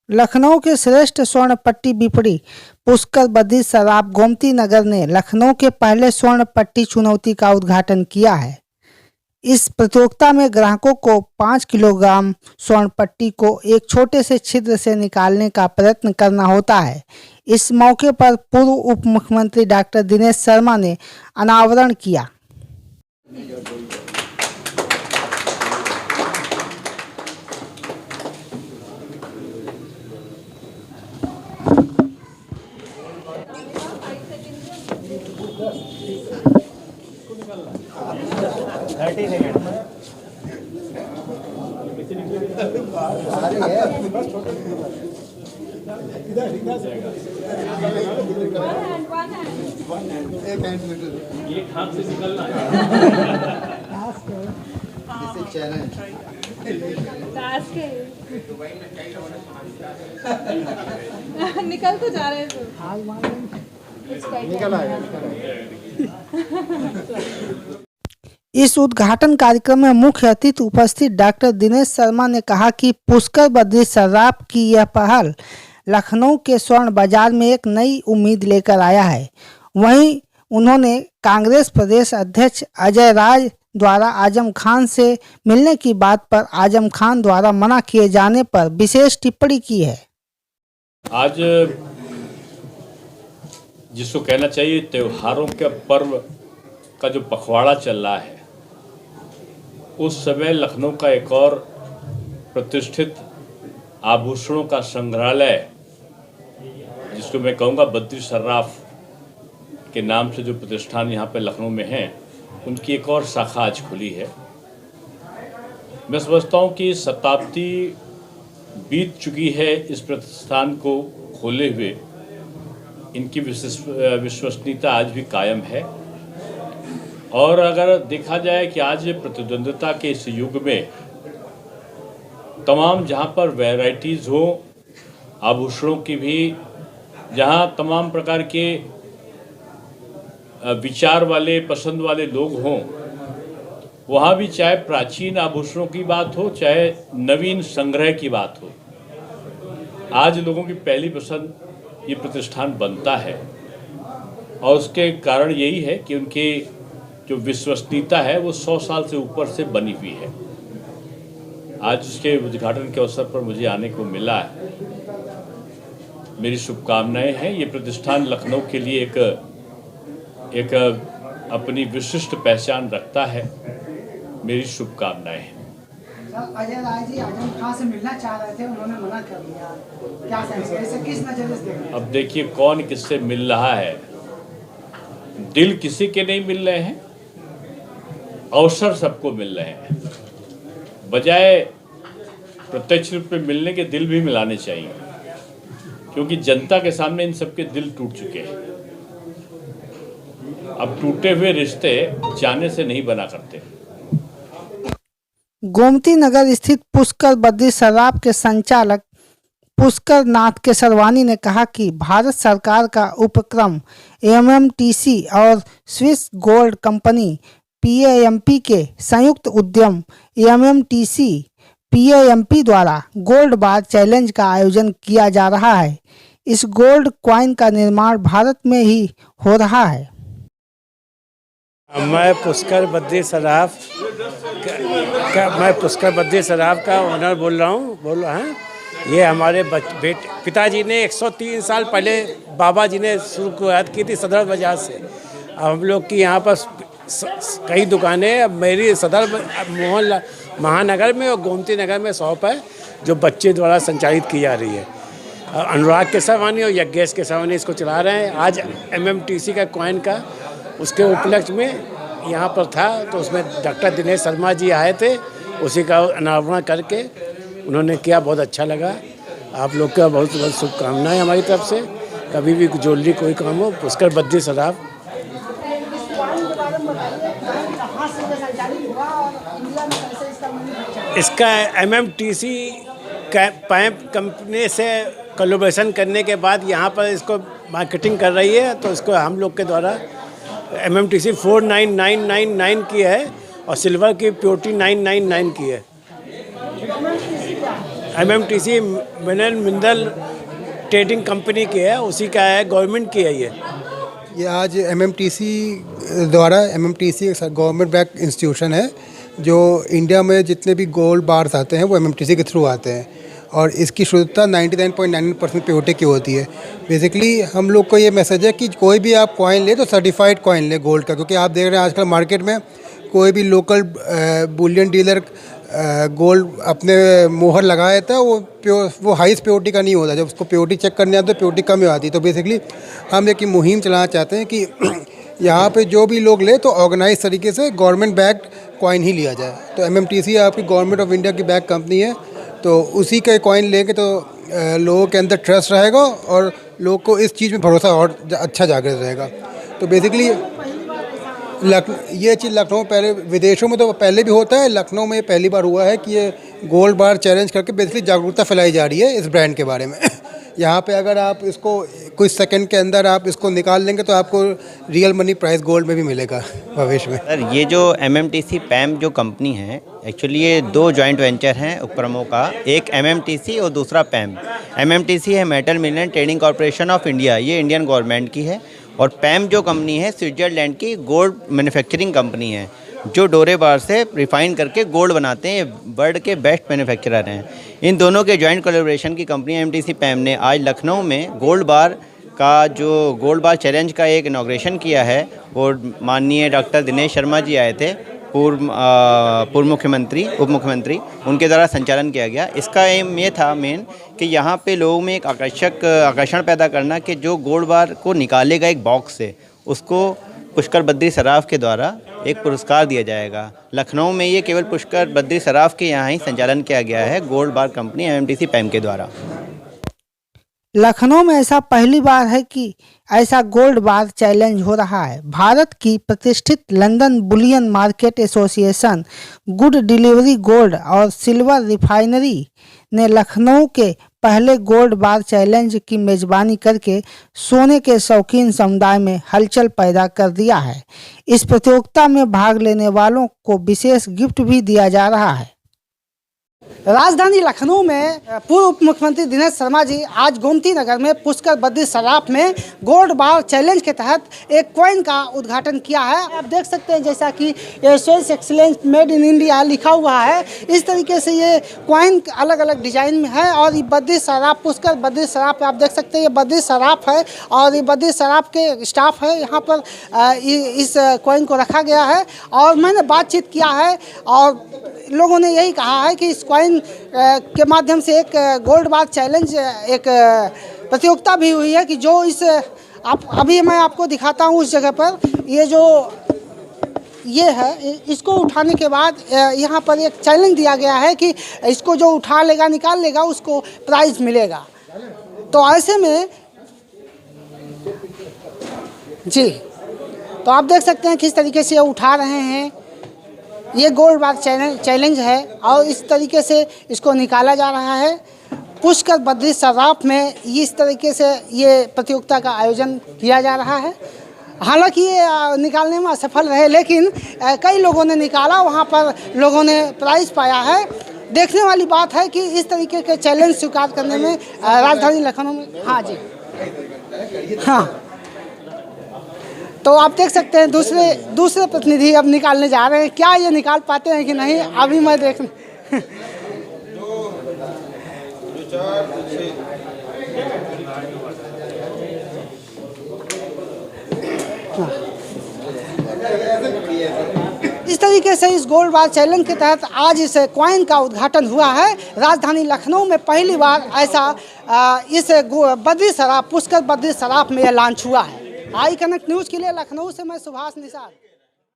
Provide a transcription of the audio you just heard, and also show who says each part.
Speaker 1: लखनऊ के श्रेष्ठ स्वर्ण पट्टी बिपड़ी पुष्कर बद्री सराफ गोमती नगर ने लखनऊ के पहले स्वर्ण पट्टी चुनौती का उद्घाटन किया है। इस प्रतियोगिता में ग्राहकों को 5 किलोग्राम स्वर्ण पट्टी को एक छोटे से छिद्र से निकालने का प्रयत्न करना होता है। इस मौके पर पूर्व उप मुख्यमंत्री डॉक्टर दिनेश शर्मा ने अनावरण किया।
Speaker 2: एक हाथ से निकलना
Speaker 3: निकल तो जा रहे हैं
Speaker 1: इस उद्घाटन कार्यक्रम में मुख्य अतिथि उपस्थित डॉक्टर दिनेश शर्मा ने कहा कि पुष्कर बद्री सराफ की यह पहल लखनऊ के स्वर्ण बाजार में एक नई उम्मीद लेकर आया है। वहीं उन्होंने कांग्रेस प्रदेश अध्यक्ष अजय राय द्वारा आजम खान से मिलने की बात पर आजम खान द्वारा मना किए जाने पर विशेष टिप्पणी की है।
Speaker 2: आज जिसको कहना चाहिए त्योहारों के पर्व का जो पखवाड़ा चल रहा है, उस समय लखनऊ का एक और प्रतिष्ठित आभूषणों का संग्रहालय, जिसको मैं कहूँगा बद्री सराफ के नाम से जो प्रतिष्ठान यहाँ पे लखनऊ में हैं, उनकी एक और शाखा आज खुली है। मैं समझता हूँ कि शताब्दी बीत चुकी है इस प्रतिष्ठान को खोले हुए। इनकी विश्वसनीयता आज भी कायम है। और अगर देखा जाए कि आज प्रतिद्वंद्विता के इस युग में तमाम जहाँ पर वैरायटीज़ हो आभूषणों की भी, जहाँ तमाम प्रकार के विचार वाले पसंद वाले लोग हों, वहाँ भी चाहे प्राचीन आभूषणों की बात हो चाहे नवीन संग्रह की बात हो, आज लोगों की पहली पसंद ये प्रतिष्ठान बनता है। और उसके कारण यही है कि उनकी जो विश्वसनीयता है वो 100 साल से ऊपर से बनी हुई है। आज उसके उद्घाटन के अवसर पर मुझे आने को मिला है। मेरी शुभकामनाएं हैं। ये प्रतिष्ठान लखनऊ के लिए एक अपनी विशिष्ट पहचान रखता है। मेरी शुभकामनाएं हैं।
Speaker 1: अजय राय जी आजम खान से मिलना चाह रहे थे, उन्होंने मना कर दिया। क्या सेंस किस नजरिए से देख रहे हैं? अब
Speaker 2: देखिए कौन किससे मिल रहा है। दिल किसी के नहीं मिल रहे हैं, अवसर सबको मिल रहे हैं। बजाय प्रत्यक्ष रूप में मिलने के दिल भी मिलाने चाहिए, क्योंकि जनता के सामने इन सबके दिल टूट चुके हैं। अब टूटे हुए रिश्ते जाने से नहीं बना करते।
Speaker 1: गोमती नगर स्थित पुष्कर बद्री सराफ के संचालक पुष्कर नाथ केसरवानी ने कहा कि भारत सरकार का उपक्रम एमएमटीसी और स्विस गोल्ड कंपनी पीएएमपी के संयुक्त उद्यम एमएमटीसी पीएएमपी द्वारा गोल्ड बार चैलेंज का आयोजन किया जा रहा है। इस गोल्ड कॉइन का निर्माण भारत में ही हो रहा है।
Speaker 4: मैं पुष्कर बद्री सराफ का ओनर बोल रहा हूँ। ये हमारे पिताजी ने 103 साल पहले बाबा जी ने शुरुआत की थी सदर बाजार से। हम लोग की यहाँ पर कई दुकानें, अब मेरी सदर मोहन महानगर में और गोमती नगर में शॉप है जो बच्चे द्वारा संचालित की जा रही है। अनुराग केसरवानी और यज्ञेश केसरवानी इसको चला रहे हैं। आज एमएमटीसी का कॉइन का उसके उपलक्ष्य में यहाँ पर था, तो उसमें डॉक्टर दिनेश शर्मा जी आए थे, उसी का अनावरण करके उन्होंने किया। बहुत अच्छा लगा। आप लोग का बहुत बहुत शुभकामनाएं हमारी तरफ से। कभी भी ज्वेलरी कोई काम हो, पुष्कर बद्री सराफ। इसका एमएमटीसी पैप कंपनी से कोलैबोरेशन करने के बाद यहाँ पर इसको मार्केटिंग कर रही है, तो इसको हम लोग के द्वारा एमएमटीसी 49999 की है और सिल्वर की प्योरिटी 999 की है। एमएमटीसी मिनरल ट्रेडिंग कंपनी की है, उसी का है, गवर्नमेंट की है
Speaker 5: ये आज एमएमटीसी द्वारा, एमएमटीसी गवर्नमेंट बैक इंस्टीट्यूशन है जो इंडिया में जितने भी गोल्ड बार्स आते हैं वो एमएमटीसी के थ्रू आते हैं और इसकी शुद्धता 99.99% प्योरिटी की होती है। बेसिकली हम लोग को ये मैसेज है कि कोई भी आप कॉइन ले तो सर्टिफाइड कॉइन ले गोल्ड का, क्योंकि आप देख रहे हैं आजकल मार्केट में कोई भी लोकल बुलियन डीलर गोल्ड अपने मोहर लगा देता है, वो हाईस्ट प्योरिटी का नहीं होता। जब उसको प्योरिटी चेक करने आते तो प्योरिटी कम ही आती है। तो बेसिकली हम एक मुहिम चलाना चाहते हैं कि यहाँ पे जो भी लोग ले तो ऑर्गेनाइज तरीके से गवर्नमेंट बैक्ड कॉइन ही लिया जाए। तो एमएमटीसी आपकी गवर्नमेंट ऑफ इंडिया की बैक कंपनी है, तो उसी के कॉइन लेंगे तो लोगों के अंदर ट्रस्ट रहेगा और लोग को इस चीज़ में भरोसा और अच्छा जागृत रहेगा। तो बेसिकली ये चीज़ लखनऊ पहले, विदेशों में तो पहले भी होता है, लखनऊ में पहली बार हुआ है कि ये गोल्ड बार चैलेंज करके बेसिकली जागरूकता फैलाई जा रही है इस ब्रांड के बारे में। यहाँ पे अगर आप इसको कुछ सेकंड के अंदर आप इसको निकाल लेंगे तो आपको रियल मनी प्राइस गोल्ड में भी मिलेगा भविष्य में।
Speaker 6: सर, ये जो एमएमटीसी पैम जो कंपनी है, एक्चुअली ये 2 जॉइंट वेंचर हैं उपक्रमों का, एक एमएमटीसी और दूसरा पैम। एमएमटीसी है metal mineral trading corporation of India, ये इंडियन गवर्नमेंट की है, और पैम जो कंपनी है स्विट्जरलैंड की गोल्ड मैन्युफैक्चरिंग कंपनी है जो डोरे बार से रिफाइन करके गोल्ड बनाते हैं। वर्ल्ड के बेस्ट मैन्युफैक्चरर हैं। इन दोनों के जॉइंट कोलैबोरेशन की कंपनी एमएमटीसी पैम ने आज लखनऊ में गोल्ड बार का जो गोल्ड बार चैलेंज का एक इनॉग्रेशन किया है। वो माननीय डॉक्टर दिनेश शर्मा जी आए थे, पूर्व मुख्यमंत्री, उप मुख्यमंत्री, उनके द्वारा संचालन किया गया। इसका एम ये था मेन कि यहाँ पे लोगों में एक आकर्षण पैदा करना कि जो गोल्ड बार को निकालेगा एक बॉक्स से, उसको पुष्कर बद्री सराफ के द्वारा एक पुरस्कार दिया जाएगा। लखनऊ में ये केवल पुष्कर बद्री सराफ के यहाँ ही संचालन किया गया है गोल्ड बार कंपनी एमएमटीसी पैम के द्वारा।
Speaker 1: लखनऊ में ऐसा पहली बार है कि ऐसा गोल्ड बार चैलेंज हो रहा है। भारत की प्रतिष्ठित London Boolean market association, good delivery gold और सिल्वर रिफाइनरी ने लखनऊ के पहले गोल्ड बार चैलेंज की मेजबानी करके सोने के शौकीन समुदाय में हलचल पैदा कर दिया है। इस प्रतियोगिता में भाग लेने वालों को विशेष गिफ्ट भी दिया जा रहा है। राजधानी लखनऊ में पूर्व उप मुख्यमंत्री दिनेश शर्मा जी आज गोमती नगर में पुष्कर बद्री सराफ में गोल्ड बार चैलेंज के तहत एक कॉइन का उद्घाटन किया है। आप देख सकते हैं जैसा कि ये Suez excellence made in India लिखा हुआ है, इस तरीके से ये कॉइन अलग अलग डिजाइन में है। और ये बद्री सराफ, पुष्कर बद्री सराफ, आप देख सकते हैं ये बद्री सराफ है और ये बद्री सराफ के स्टाफ है यहाँ पर इस कॉइन को रखा गया है। और मैंने बातचीत किया है और लोगों ने यही कहा है कि इस कॉइन के माध्यम से एक गोल्ड बार चैलेंज, एक प्रतियोगिता भी हुई है कि जो इस अभी मैं आपको दिखाता हूँ उस जगह पर, ये जो ये है, इसको उठाने के बाद यहाँ पर एक चैलेंज दिया गया है कि इसको जो उठा लेगा, निकाल लेगा, उसको प्राइज मिलेगा। तो ऐसे में जी, तो आप देख सकते हैं किस तरीके से ये उठा रहे हैं। ये गोल्ड बार चैलेंज है और इस तरीके से इसको निकाला जा रहा है। पुष्कर बद्री सराफ में इस तरीके से ये प्रतियोगिता का आयोजन किया जा रहा है। हालांकि ये निकालने में असफल रहे, लेकिन कई लोगों ने निकाला, वहाँ पर लोगों ने प्राइज़ पाया है। देखने वाली बात है कि इस तरीके के चैलेंज स्वीकार करने में राजधानी लखनऊ में, हाँ जी, हाँ, तो आप देख सकते हैं दूसरे प्रतिनिधि अब निकालने जा रहे हैं। क्या ये निकाल पाते हैं कि नहीं, अभी मैं देख इस तरीके से इस गोल्ड बार चैलेंज के तहत आज इस कॉइन का उद्घाटन हुआ है। राजधानी लखनऊ में पहली बार ऐसा इस बद्री सराफ, पुष्कर बद्री सराफ में यह लॉन्च हुआ है। आई कनेक्ट न्यूज़ के लिए लखनऊ से मैं सुभाष निषाद।